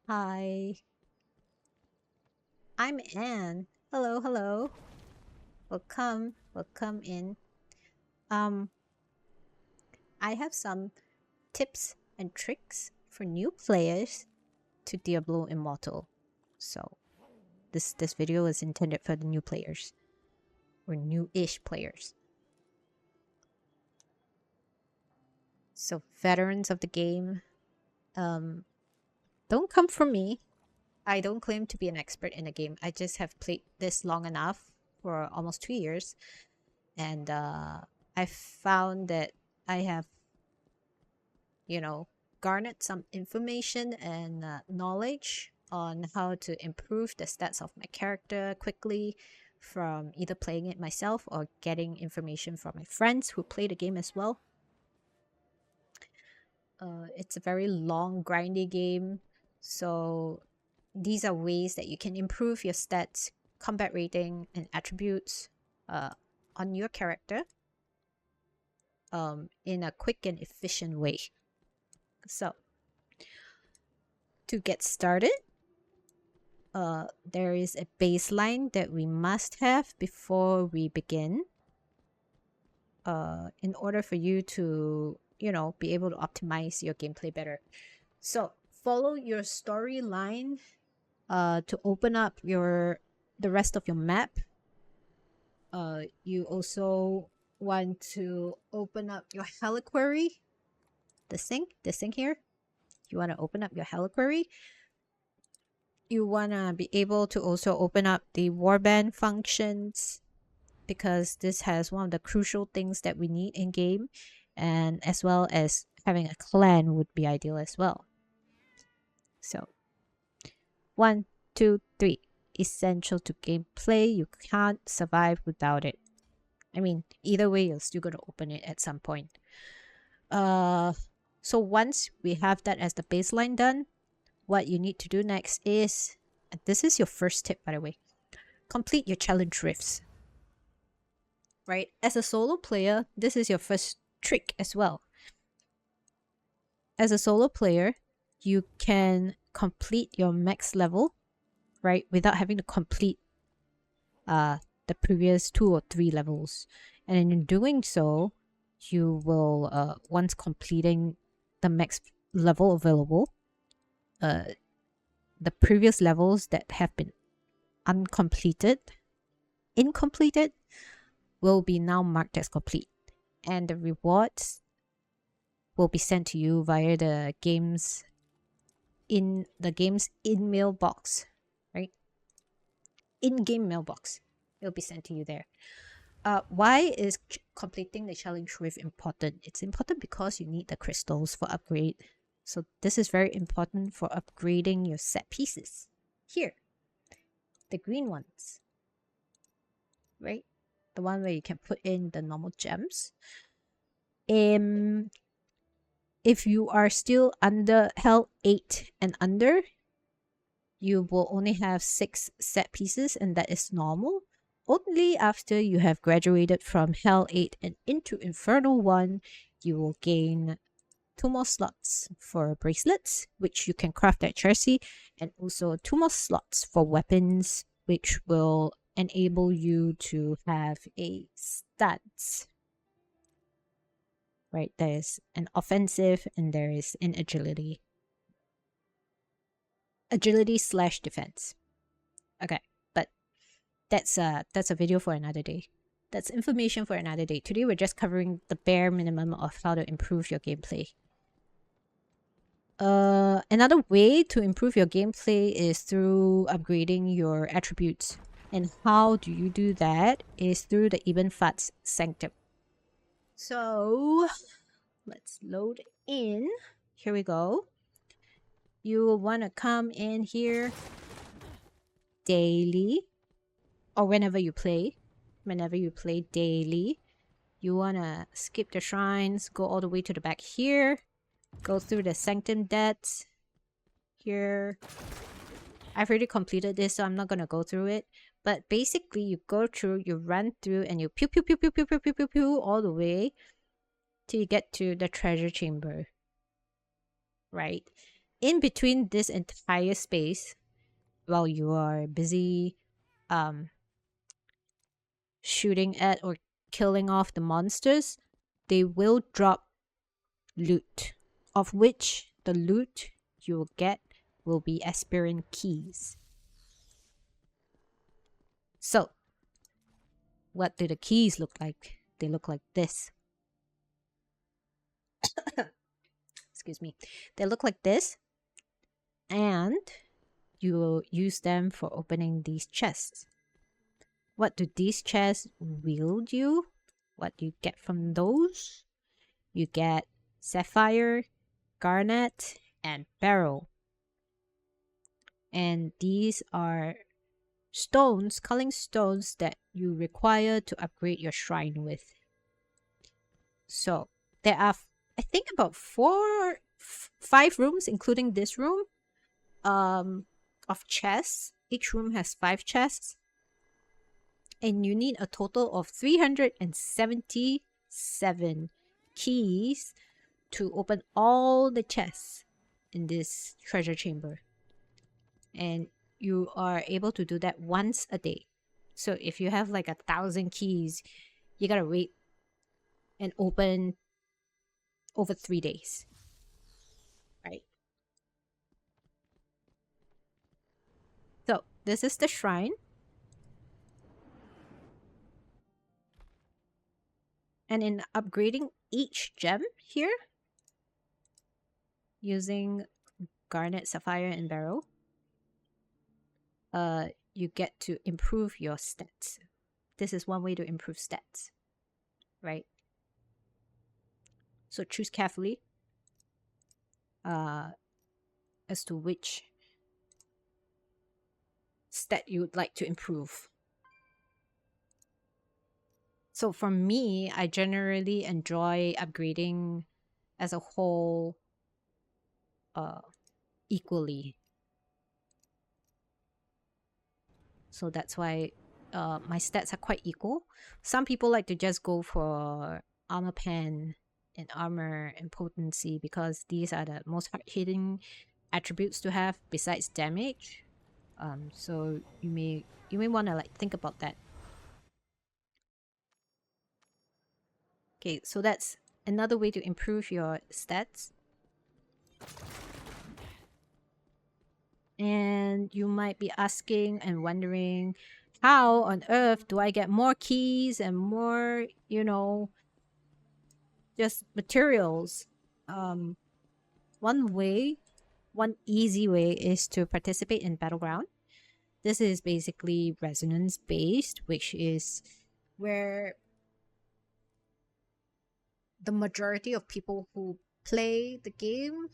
Hi, I'm Anne. Hello, hello. Welcome in. Um, I have some tips and tricks for new players to Diablo Immortal. So this video is intended for the new players or new-ish players. So veterans of the game, don't come for me. I don't claim to be an expert in the game. I just have played this long enough for almost 2 years, and I found that I have, garnered some information and knowledge on how to improve the stats of my character quickly from either playing it myself or getting information from my friends who play the game as well. It's a very long, grindy game, so these are ways that you can improve your stats, combat rating, and attributes on your character in a quick and efficient way. So, to get started, there is a baseline that we must have before we begin in order for you to, be able to optimize your gameplay better. So, follow your storyline to open up the rest of your map. You also want to open up your heliquary. This thing here. You want to open up your heliquary. You want to be able to also open up the warband functions, because this has one of the crucial things that we need in game, and as well as having a clan would be ideal as well. So 1, 2, 3, essential to gameplay. You can't survive without it. I mean, either way, you're still going to open it at some point. So once we have that as the baseline done, what you need to do next is, and this is your first tip, by the way, complete your challenge rifts. Right? As a solo player, this is your first trick as well. As a solo player, you can complete your max level, right, without having to complete the previous 2 or 3 levels. And in doing so, you will, once completing the max level available, the previous levels that have been incompleted, will be now marked as complete. And the rewards will be sent to you via the game's mailbox, right? In-game mailbox. It'll be sent to you there. Why is completing the challenge rift important? It's important because you need the crystals for upgrade. So this is very important for upgrading your set pieces. Here, the green ones, right? The one where you can put in the normal gems. If you are still under Hell 8 and under, you will only have 6 set pieces, and that is normal. Only after you have graduated from Hell 8 and into Infernal 1, you will gain 2 more slots for bracelets, which you can craft at Jersey, and also 2 more slots for weapons, which will enable you to have a stance. Right, there is an offensive and there is an agility. Agility/defense. Okay, but that's a video for another day. That's information for another day. Today we're just covering the bare minimum of how to improve your gameplay. Another way to improve your gameplay is through upgrading your attributes. And how do you do that is through the Iben Fahd Sanctum. So let's load in. Here we go. You will want to come in here daily, or whenever you play daily. You want to skip the shrines, go all the way to the back here, go through the sanctum debts here. I've already completed this, so I'm not going to go through it. But basically, you go through, you run through, and you pew pew pew pew pew pew pew pew pew all the way till you get to the treasure chamber. Right? in between this entire space, while you are busy shooting at or killing off the monsters, they will drop loot, of which the loot you will get will be aspirant keys. So, what do the keys look like? They look like this. Excuse me. They look like this, and you will use them for opening these chests. What do these chests wield you? What do you get from those? You get sapphire, garnet, and beryl. And these are stones, culling stones that you require to upgrade your shrine with. So there are, I think, about 5 rooms, including this room, of chests. Each room has 5 chests. And you need a total of 377 keys to open all the chests in this treasure chamber. And you are able to do that once a day. So if you have like 1,000 keys, you gotta wait and open over 3 days. Right? So this is the shrine. And in upgrading each gem here, using garnet, sapphire, and beryl, you get to improve your stats. This is one way to improve stats, right? So choose carefully as to which stat you would like to improve. So for me, I generally enjoy upgrading as a whole equally. So that's why my stats are quite equal. Some people like to just go for armor pen and armor and potency because these are the most hard-hitting attributes to have besides damage. So you may want to like think about that. Okay, so that's another way to improve your stats. And you might be asking and wondering, how on earth do I get more keys and more, just materials? One easy way is to participate in Battleground. This is basically resonance based, which is where the majority of people who play the game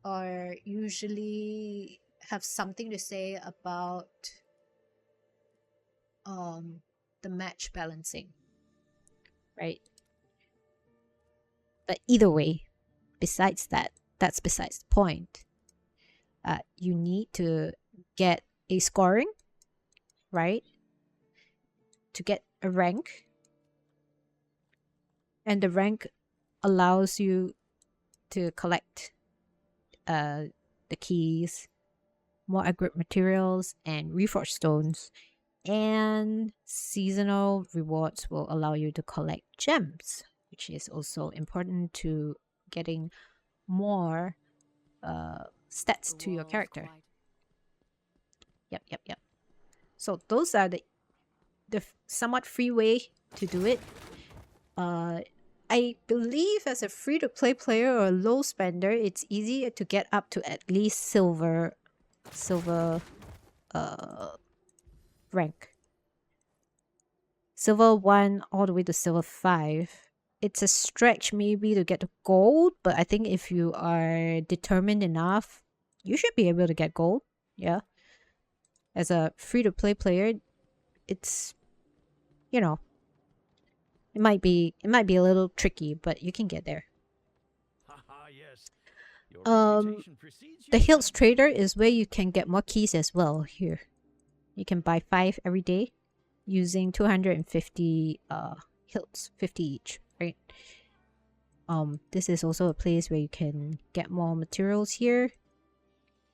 are usually have something to say about the match balancing, right? But either way, besides that, that's besides the point. You need to get a scoring, right? To get a rank. And the rank allows you to collect the keys, more aggregate materials, and reforged stones. And seasonal rewards will allow you to collect gems, which is also important to getting more stats to your character. Yep. So those are the somewhat free way to do it. I believe as a free-to-play player or a low spender, it's easy to get up to at least silver rank. Silver 1 all the way to silver 5. It's a stretch maybe to get to gold, but I think if you are determined enough, you should be able to get gold. Yeah. As a free-to-play player, it's, it might be a little tricky, but you can get there. The hilts trader is where you can get more keys as well. Here, you can buy 5 every day using 250 hilts, 50 each, right? This is also a place where you can get more materials here.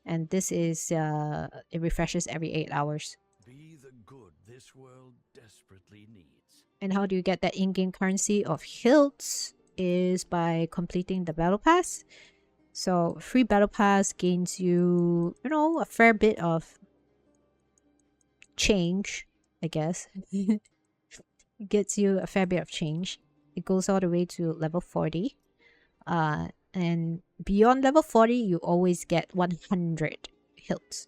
And this is it refreshes every 8 hours. Be the good this world desperately needs. And how do you get that in-game currency of hilts is by completing the battle pass. So free battle pass gains you, you know, a fair bit of change, I guess. It gets you a fair bit of change. It goes all the way to level 40. And beyond level 40, you always get 100 hilts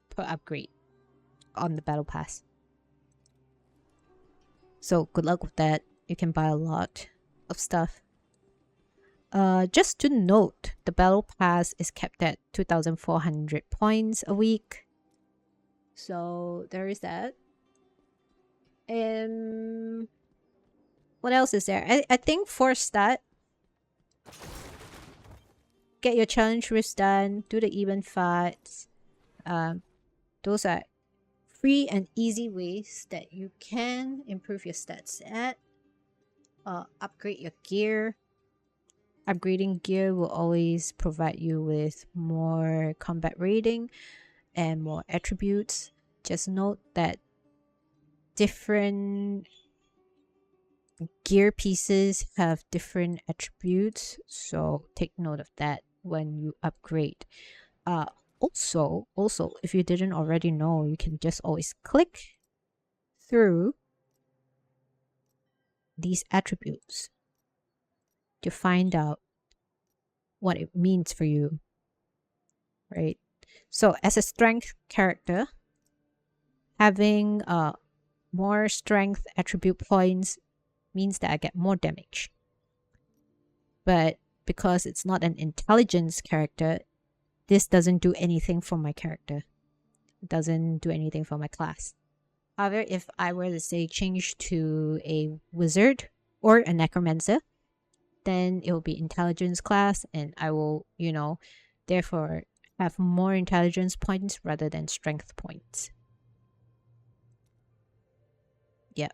per upgrade on the battle pass. So good luck with that. You can buy a lot of stuff. Just to note, the battle pass is kept at 2,400 points a week. So there is that. What else is there? I think for stat, get your challenge risks done, do the Iben Fahd. Those are free and easy ways that you can improve your stats at. Upgrade your gear. Upgrading gear will always provide you with more combat rating and more attributes. Just note that different gear pieces have different attributes, so take note of that when you upgrade. Also, if you didn't already know, you can just always click through these attributes to find out what it means for you, right? So as a strength character, having more strength attribute points means that I get more damage. But because it's not an intelligence character, this doesn't do anything for my character. It doesn't do anything for my class. However, if I were to say change to a wizard or a necromancer, then it will be intelligence class, and I will, you know, therefore have more intelligence points rather than strength points. Yeah.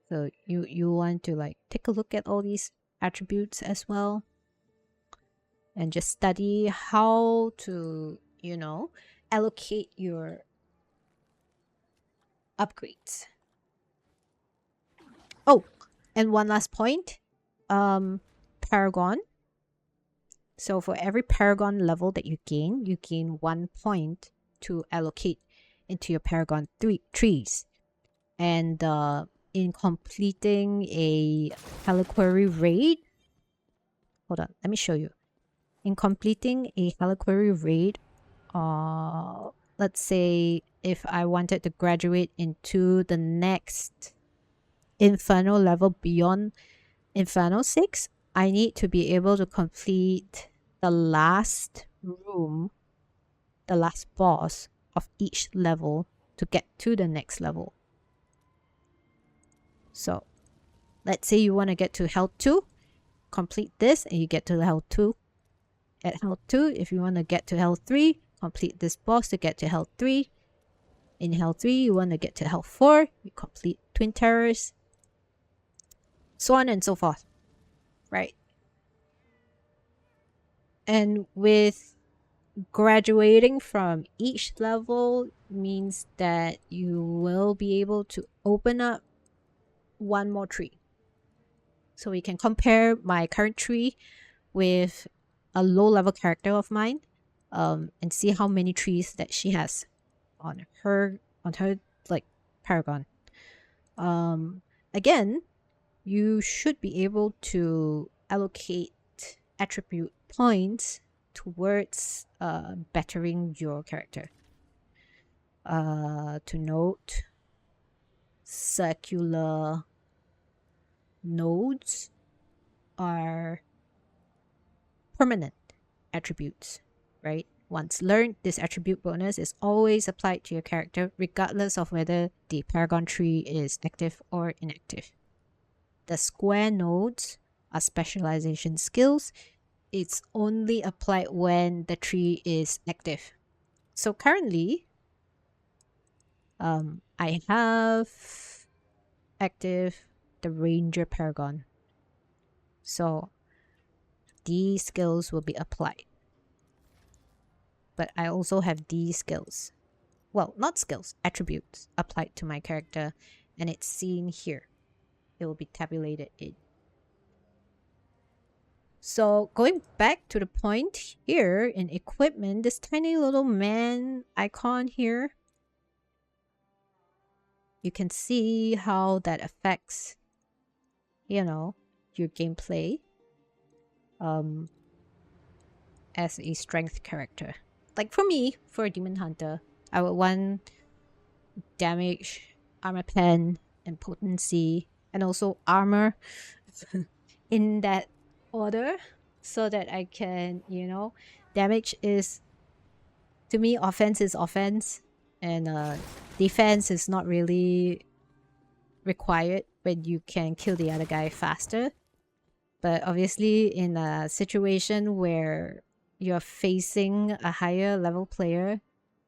So you want to like take a look at all these attributes as well, and just study how to, you know, allocate your upgrades. Oh, and one last point. Paragon. So for every Paragon level that you gain 1 point to allocate into your Paragon trees. And in completing a Reliquary raid, hold on, let me show you. In completing a Reliquary raid, let's say if I wanted to graduate into the next Inferno level beyond Inferno 6, I need to be able to complete the last room, the last boss of each level to get to the next level. So let's say you want to get to Hell 2, complete this and you get to Hell 2. At Hell 2, if you want to get to Hell 3, complete this boss to get to Hell 3. In Hell 3, you want to get to Hell 4, you complete Twin Terrors, so on and so forth, right? And with graduating from each level means that you will be able to open up one more tree. So we can compare my current tree with a low level character of mine, and see how many trees that she has on her like Paragon. Again, you should be able to allocate attribute points towards bettering your character. To note, circular nodes are permanent attributes, right? Once learned, this attribute bonus is always applied to your character regardless of whether the Paragon tree is active or inactive. The square nodes are specialization skills. It's only applied when the tree is active. So currently, I have active the Ranger Paragon. So these skills will be applied. But I also have these skills. Well, not skills, attributes applied to my character, and it's seen here. It will be tabulated in. So going back to the point here in equipment, this tiny little man icon here, you can see how that affects, you know, your gameplay as a strength character. Like for me, for a Demon Hunter, I would want damage, armor pen, and potency, and also armor in that order, so that I can, you know, damage is, to me, offense is offense, and defense is not really required when you can kill the other guy faster. But obviously in a situation where you're facing a higher level player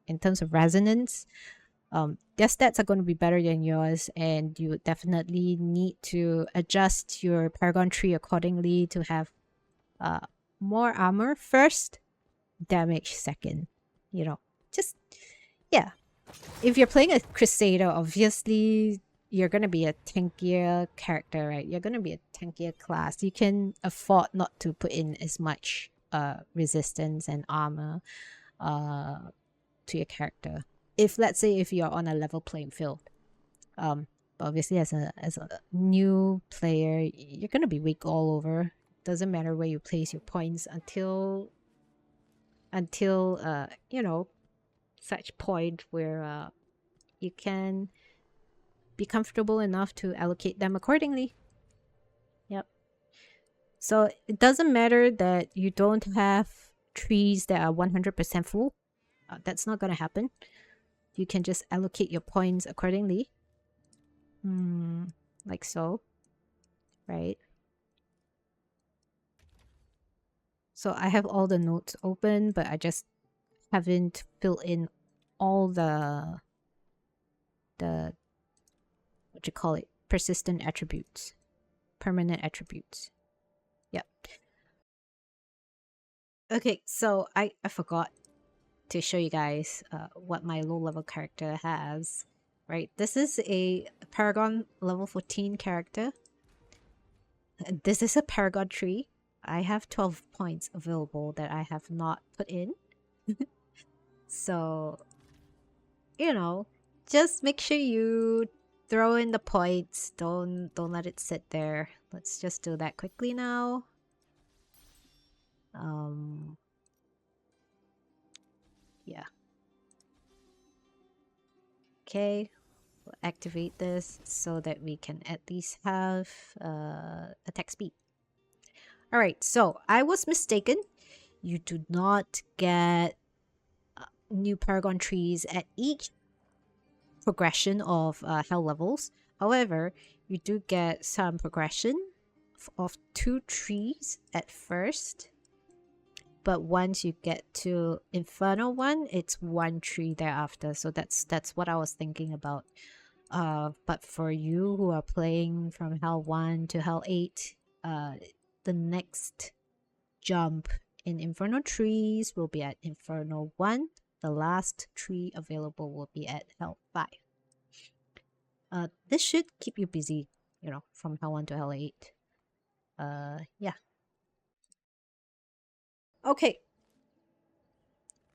in terms of resonance, their stats are going to be better than yours, and you definitely need to adjust your Paragon tree accordingly to have more armor first, damage second. You know, just, yeah. If you're playing a Crusader, obviously you're going to be a tankier character, right? You're going to be a tankier class. You can afford not to put in as much resistance and armor to your character. If, let's say, if you're on a level playing field. Obviously as a new player, you're going to be weak all over. Doesn't matter where you place your points until you know, such point where you can be comfortable enough to allocate them accordingly. Yep. So it doesn't matter that you don't have trees that are 100% full. That's not going to happen. You can just allocate your points accordingly. Like so. Right? So I have all the notes open, but I just haven't filled in all the what you call it, persistent attributes, permanent attributes. Yep. Okay, so I forgot to show you guys what my low level character has. Right, this is a Paragon level 14 character. This is a Paragon tree. I have 12 points available that I have not put in. So, you know, just make sure you throw in the points. Don't let it sit there. Let's just do that quickly now. Yeah. Okay, we'll activate this so that we can at least have attack speed. Alright, so I was mistaken. You do not get new Paragon trees at each progression of hell levels. However, you do get some progression of 2 trees at first. But once you get to Infernal 1, it's 1 tree thereafter. So that's what I was thinking about. But for you who are playing from Hell 1 to Hell 8, the next jump in Infernal trees will be at Infernal 1. The last tree available will be at Hell 5. This should keep you busy, you know, from Hell 1 to Hell 8. Yeah. Okay.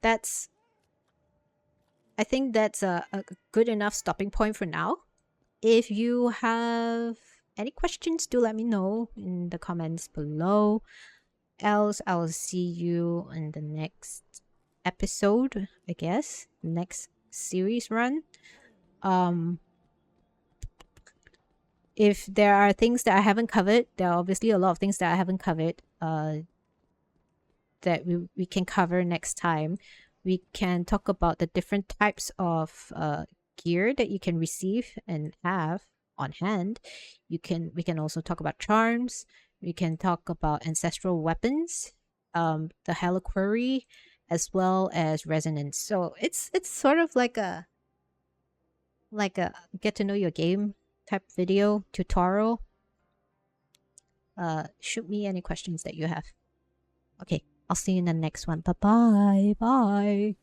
I think that's a good enough stopping point for now. If you have any questions, do let me know in the comments below. Else, I'll see you in the next episode, I guess. Next series run. If there are things that I haven't covered, there are obviously a lot of things that I haven't covered that we can cover next time. We can talk about the different types of gear that you can receive and have on hand. We can also talk about charms. We can talk about ancestral weapons, the Heliquary, as well as resonance. So it's sort of like a get to know your game type video tutorial. Shoot me any questions that you have. Okay, I'll see you in the next one. Bye-bye. Bye.